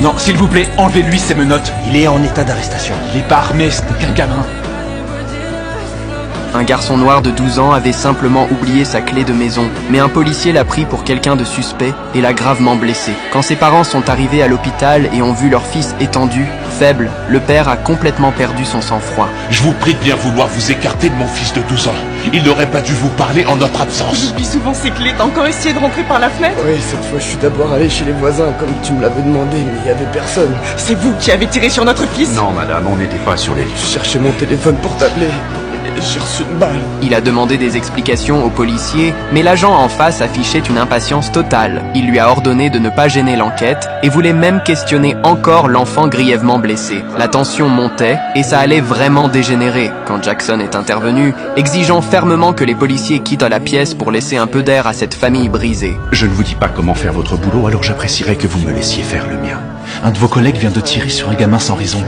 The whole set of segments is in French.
Non, s'il vous plaît, enlevez-lui ces menottes. Il est en état d'arrestation. Il est pas armé, ce n'est qu'un gamin. Un garçon noir de 12 ans avait simplement oublié sa clé de maison, mais un policier l'a pris pour quelqu'un de suspect et l'a gravement blessé. Quand ses parents sont arrivés à l'hôpital et ont vu leur fils étendu, faible, le père a complètement perdu son sang-froid. Je vous prie de bien vouloir vous écarter de mon fils de 12 ans. Il n'aurait pas dû vous parler en notre absence. J'oublie souvent ses clés, t'as encore essayé de rentrer par la fenêtre? Oui, cette fois je suis d'abord allé chez les voisins comme tu me l'avais demandé, mais il y avait personne. C'est vous qui avez tiré sur notre fils? Non, madame, on n'était pas sur les lieux. Je cherchais mon téléphone pour t'appeler. J'ai reçu une balle. Il a demandé des explications au policier, mais l'agent en face affichait une impatience totale. Il lui a ordonné de ne pas gêner l'enquête et voulait même questionner encore l'enfant grièvement blessé. La tension montait et ça allait vraiment dégénérer quand Jackson est intervenu, exigeant fermement que les policiers quittent la pièce pour laisser un peu d'air à cette famille brisée. Je ne vous dis pas comment faire votre boulot, alors j'apprécierais que vous me laissiez faire le mien. Un de vos collègues vient de tirer sur un gamin sans raison.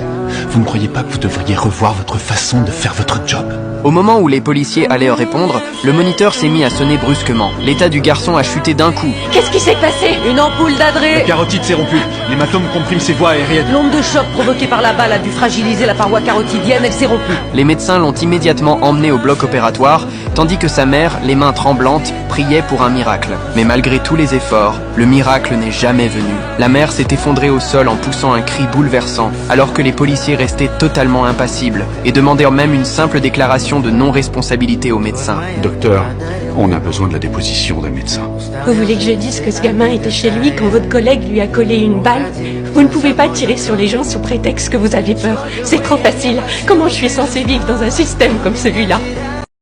Vous ne croyez pas que vous devriez revoir votre façon de faire votre job? Au moment où les policiers allaient répondre, le moniteur s'est mis à sonner brusquement. L'état du garçon a chuté d'un coup. Qu'est-ce qui s'est passé? Une ampoule d'adré. La carotide s'est rompue. L'hématome comprime ses voies aériennes. L'onde de choc provoquée par la balle a dû fragiliser la paroi carotidienne, elle s'est rompue. Les médecins l'ont immédiatement emmené au bloc opératoire, tandis que sa mère, les mains tremblantes, priait pour un miracle. Mais malgré tous les efforts, le miracle n'est jamais venu. La mère s'est effondrée au sol en poussant un cri bouleversant, alors que les policiers restaient totalement impassibles et demandaient même une simple déclaration de non-responsabilité au médecin. Docteur, on a besoin de la déposition d'un médecin. Vous voulez que je dise que ce gamin était chez lui quand votre collègue lui a collé une balle? Vous ne pouvez pas tirer sur les gens sous prétexte que vous avez peur. C'est trop facile. Comment je suis censée vivre dans un système comme celui-là?